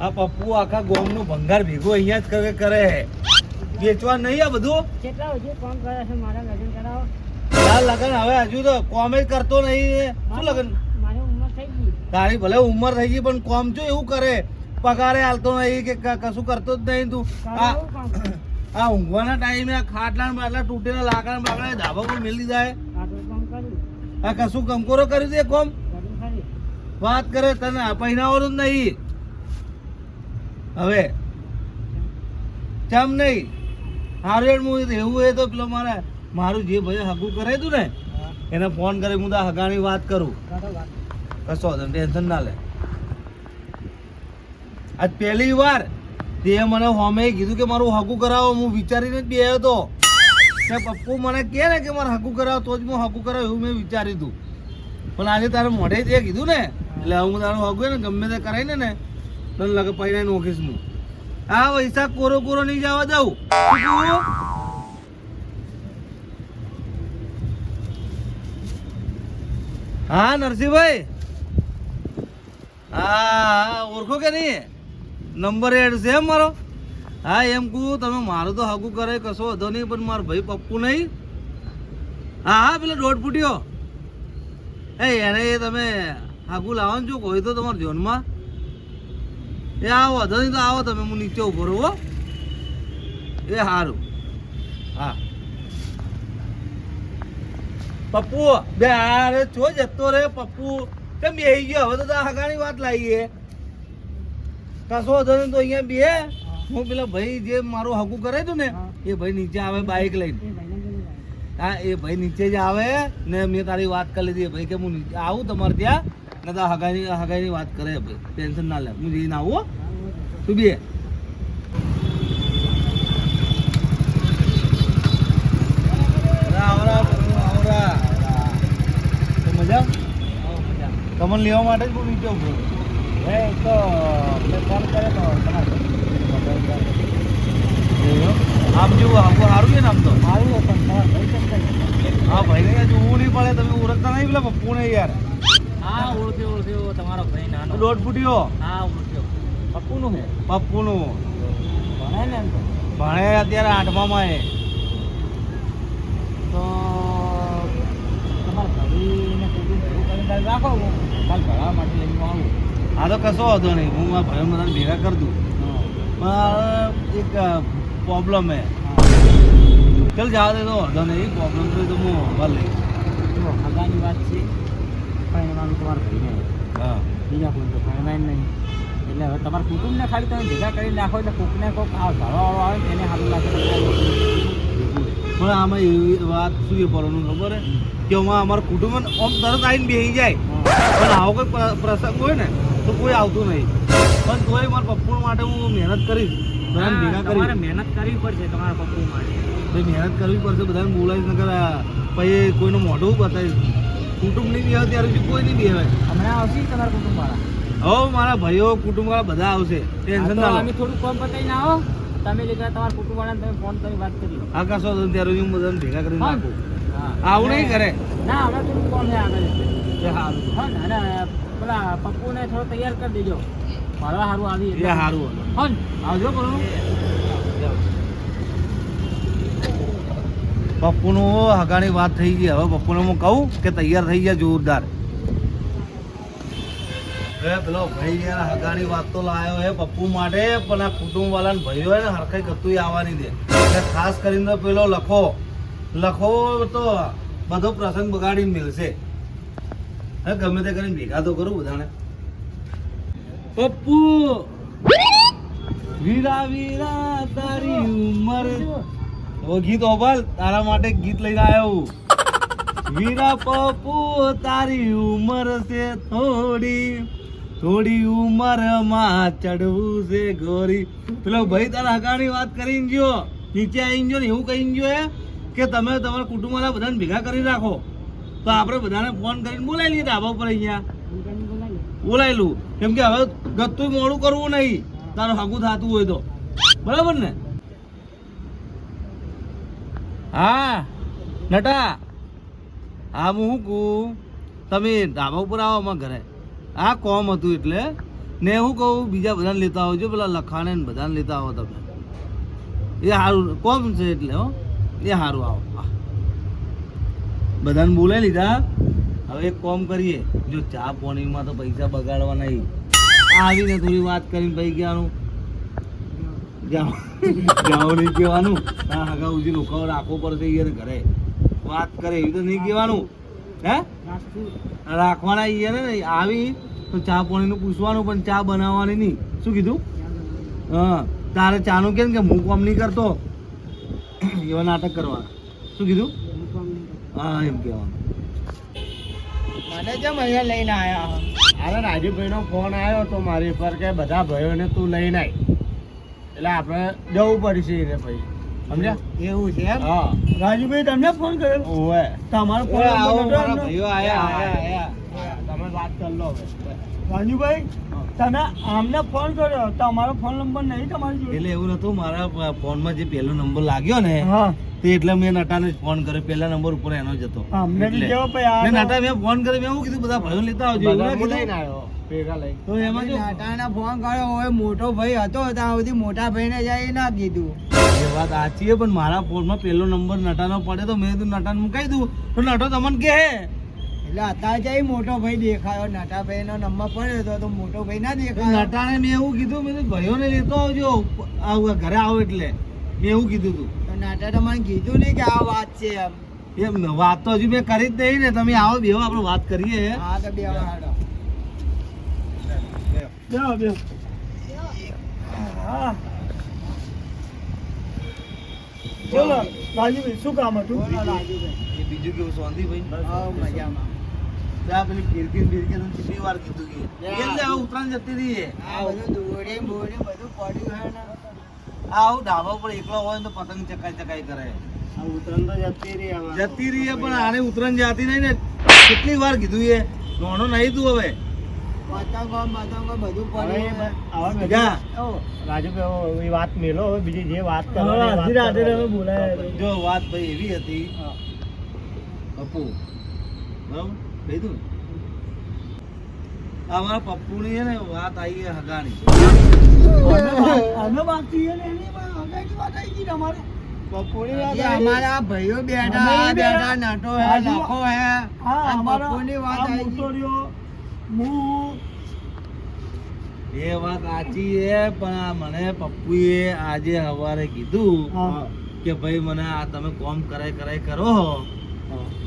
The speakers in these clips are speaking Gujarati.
આ પપ્પુ આખા ગામનું ભંગાર ભેગું અહીંયા જ કરે વેચવા નહીં આ બધું. કેટલા હજુ કામ કરે છે મારા લગ્ન કરાવો? તાર લગન હવે હજુ તો કોમ જ કરતો નહીં. શું લગન? મારી ઉંમર થઈ ગઈ. તારી ભલે ઉંમર થઈ ગઈ પણ કોમ શું એવું કરે? પગારે હાલતો નહીં કે કશું કરતો જ નહીં તું. આ ઊંઘવાના ટાઈમે આ ખાટલા બાટલા તૂટેલા લાકડા બાકડા ધાબા પર મેલી જાય. આ કશું કંકોરો કર્યું તે કોમ વાત કરે તને પહેરાવાનું જ નહીં. હવે ચમ નહીં હારું હું એવું હોય તો પેલો મારું જે ભાઈ હગું કરે તું ને એને ફોન કરે હું તો હગાની વાત કરું. કશો ટેન્શન ના લે. આજ પહેલી વાર તે મને હોમે કીધું કે મારું હગું કરાવો. હું વિચારીને જ બેહ્યો હતો કે પપ્પુ મને કહે ને કે મારે હગું કરાવો તો જ હું હગું કરાવું એવું મેં વિચાર્યું હતું. પણ આજે તારે મોઢે તે કીધું ને એટલે હું તારું હગું ને ગમે તે કરાવીને ને તને લગે પહેરાઈ નોખીશ હું. હા પૈસા કોરો કોરો નહીં જવા દઉં. હા નરસિંહભાઈ, હા ઓળખો કે નહીં? નંબર એડ છે એમ મારો? હા એમ કહું તમે મારું તો હગું કરે કશો વધો નહીં પણ મારો ભાઈ પપ્પુ નહીં. હા હા પેલો દોઢ ફૂટ્યો એને તમે હગું લાવવાનું છો કોઈ તો તમારા જોનમાં એ આવો વધો નહીં તો આવો તમે. હું નીચે ઉભો રહું હો. એ સારું. હા પપ્પુ બે અરે છો જતો રે પપ્પુ કેમ બેસી ગયો? હવે તો હગાની વાત લાવીએ કશો વધો નહીં તો અહીંયા બે હું પેલા ભાઈ જે મારું હગું કરે તું ને એ ભાઈ નીચે આવે બાઇક લઈને. હા એ ભાઈ નીચે જ આવે ને મેં તારી વાત કરી લીધી ભાઈ કે હું નીચે આવું તમારે ત્યાં ને તો હગાઈની વાત કરે ભાઈ. ટેન્શન ના લે હું જઈને આવું. તું બે મજા તમને લેવા માટે જ હું નીચે ઉભો તો ફોન કરે તો આમ જેવું આમ સારું છે ને આમ તો સારું હા ભાઈ ને જોવું નહીં પડે. તમે ઓળખતા નહીં પેલા પપ્પુ ને યાર? હા ઓળખ્યો તમારો ભાઈ નાનો દોઢ ફૂટ્યો. હા ઓળખ્યો. પપ્પુનું છે? પપ્પુનું ભણે ને એમ તો ભણે અત્યારે 8માં એ. તો તમારા ભાઈને કુટુંબ પૂરું કરીને રાખો કાલ ભણવા માટે લઈને આવું. હા તો કશો વાંધો નહીં હું મારા ભાઈઓ બધાને ભેગા કરી દઉં. પણ એક પ્રોબ્લેમ હે. ચાલ જવા દે તો વાંધો નહીં. પ્રોબ્લેમ તો હું ભર લઈશ. હગાની વાત છે ભણવાનું તમારા ભાઈને. હા બીજા કોઈ તો ભણવાય નહીં એટલે હવે તમારા કુટુંબને ખાલી તમે ભેગા કરી નાખો એટલે કોકને કોક આ ભણવાવાળો આવે ને એને સારું લાગે. પણ આમાં એવી વાત શું એ પડવાનું ખબર હે કે અમારું કુટુંબ આમ તરત આવીને બેસી જાય પણ આવો કોઈ પ્રસંગ હોય ને તો કોઈ આવતું નહીં. પણ તોય મારા પપ્પુ માટે હું મહેનત કરીશ. બધાને ભેગા કરી મહેનત કરવી પડશે તમારા પપ્પુ માટે. ભાઈ મહેનત કરવી પડશે. બધાને બોલાવીશ નકર પછી કોઈનું મોઢું બતાવીશ. કુટુંબ નહીં બેહે ત્યારે બી કોઈ નહીં બેહે. હમણાં આવશે તમારા કુટુંબવાળા? હવે મારા ભાઈઓ કુટુંબવાળા બધા આવશે. ટેન્શન ના લો. અમે થોડું કોમ બતાવીને આવો તમે લીધા તમારા કુટુંબવાળાને તમે ફોન કરી વાત કરી લો. આકાશ ત્યારે હું બધાને ભેગા કરીને નાખું. હા આવું નહીં કરે ના હમણાં થોડું કોમ છે આગળ એ સારું. હા ને અને પેલા પપ્પુને થોડો તૈયાર કરી દેજો ભરવા સારું આવી એ સારું હા ને આવજો પણ પપ્પુનું હગાની વાત થઈ ગઈ. હવે પપ્પુને હું કહું કે તૈયાર થઈ ગયા જોરદાર. પેલો ભાઈ યાર હગાની વાત તો લાવ્યો હે પપ્પુ માટે પણ આ કુટુંબ વાળાને ભાઈઓ હોય ને હરખાઈ કતું આવવાની દે. એટલે ખાસ કરીને પેલો લખો તો બધો પ્રસંગ બગાડીને મળશે. હે ગમે તે કરીને ભેગા તો કરું બધાને. પપ્પુ વીરા વીરા તારી ઉંમર ગીત ઓબલ તારા માટે ગીત લઈને આવ્યો. વીરા પપ્પુ તારી ઉંમર છે થોડી ઉંમરમાં ચડવું છે ગોરી. પેલો ભાઈ તારા હગાની વાત કરીને ગયો નીચે આવીને ગયો ને એવું કહીને ગયો હે કે તમે તમારા કુટુંબવાળા બધાને ભેગા કરી રાખો તો આપણે બધાને ફોન કરીને બોલાવી લઈએ ધાબા ઉપર. અહીંયા બોલાયેલું કેમ કે હવે ગતું મોડું કરવું નહીં તારું હગું થતું હોય તો બરાબર ને? હા નટા હા હું શું કહું તમે ધાબા ઉપર આવો અમારા ઘરે. આ કોમ હતું એટલે ને હું કહું બીજા બધાને લેતા આવજો, પેલા લખાણે ને બધાને લેતા આવો તમે. એ સારું કોમ છે એટલે હો, એ સારું આવો. બધાને બોલાવી લીધા. હવે એક કોમ કરીએ, જો ચા પાણીમાં તો પૈસા બગાડવા નહીં. આવીને થોડી વાત કરીને ભાઈ કહેવાનું જાઓ નહીં કહેવાનું. હા હગા ઉજી રોકાવો રાખવો પડશે યાર ઘરે. વાત કરે એવી તો નહીં કહેવાનું. હે રાખવાના યાર ને આવી તો ચા પાણીનું પૂછવાનું, પણ ચા બનાવવાની નહીં. શું કીધું? હા તારે ચાનું કેમ કે હું કોમ નહીં કરતો એવા નાટક કરવાના. શું કીધું? હા એમ કહેવાનું. મને કેમ અહીંયા લઈને આવ્યા? અરે રાજુભાઈનો ફોન આવ્યો તો મારી પર કે બધા ભાઈઓને તું લઈને આય, એટલે આપણે જવું પડશે એને ભાઈ. સમજ્યા? એવું છે એમ? હા. રાજુભાઈ તમને ફોન કર્યો? ઓવે. તમારો ફોન ભાઈઓ આયા. તમે વાત કરી લો હવે. રાજુભાઈ તમે આમને ફોન કર્યો, તમારો ફોન નંબર નહીં તમારી જોડે? એટલે એવું નતું, મારા ફોનમાં જે પહેલો નંબર લાગ્યો ને તે એટલે મેં નટાને જ ફોન કર્યો. પહેલા નંબર ઉપર એનો જ હતો. નટા મેં ફોન કર્યો, મેં એવું કીધું બધા ભાઈઓ લેતા આવજો. તો એમાં જો નાટાને ફોન કર્યો હોય, મોટો ભાઈ હતો ત્યાં સુધી મોટા ભાઈને જઈ ના કીધું. એ વાત સાચી છે, પણ મારા ફોનમાં પહેલો નંબર નટાનો પડે તો મેં કીધું નટાને મુકાઈ દઉં. તો નટો તમને કહે એટલે અત્યારે જઈ મોટો ભાઈ દેખાયો, નટા ભાઈ નો નંબર પડ્યો તો મોટો ભાઈ ના દેખાયો. નટાને મેં એવું કીધું, મેં કીધું ભાઈઓને લેતો આવજો ઘરે આવો એટલે મેં એવું કીધું તું. તો નાટા તો મને કીધું નહીં કે આ વાત છે એમ. એમ વાત તો હજુ મેં કરી જ નહીં ને. તમે આવો બેહો, આપણે વાત કરીએ. હા તો બે હાડો. બોલો રાજુભાઈ, શું કામ હતું? એ બીજું કેવું શાંતિ ભાઈ? હા મજામાં. ત્યાં પેલી ફિરકી તને કેટલી વાર કીધું કે કેમ છે હવે ઉત્તરાયણ જતી રહી. આ બધું દોરી બોરી બધું પડ્યું હે ને. આવું ઢાબા પર એકલો હોય ને તો પતંગ ચકાઈ કરે. ઉત્તરાયણ તો જતી રહી પણ આને ઉત્તરાયણ જાતી નહીં ને. કેટલી વાર કીધું એ નોનો નહીં તું હવે. પતંગો બધું પડ્યું હે. જા. રાજુભાઈ એ વાત મેલો, હવે બીજી જે વાત જો વાત ભાઈ એવી હતી પપ્પુ, બરાબર કહી દઉં ને, અમારા પપ્પુની છે ને વાત આવી છે હગાની. હજી અમારા ભાઈઓ બેઠા નાટો હે લાખો હે. આ પપ્પુની વાત આવી ગઈ. એ વાત સાચી છે, પણ આ મને પપ્પુએ આજે સવારે કીધું કે ભાઈ મને આ તમે કોમ કરાય કરો,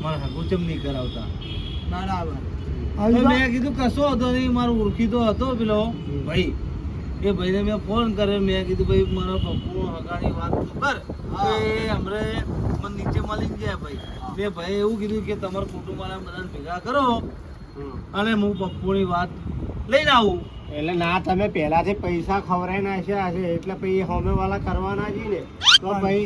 મને હગું ચમ નહીં કરાવતા. બરાબર. તો મેં કીધું કશો હતો નહીં, મારો ઓળખીતો હતો પેલો ભાઈ. એ ભાઈને મેં ફોન કર્યો, મેં કીધું ભાઈ મારા પપ્પુ હગાની વાત કર. એ હમણે મને નીચે મળી જાય ભાઈ. મેં ભાઈ એવું કીધું કે તમારા કુટુંબવાળા બધાને ભેગા કરો અને હું પપ્પુની વાત લઈને આવું. એટલે ના, તમે પહેલાથી પૈસા ખવડાવી નાખ્યા છે એટલે પછી હોમે વાળા કરવાના જ ને. તો ભાઈ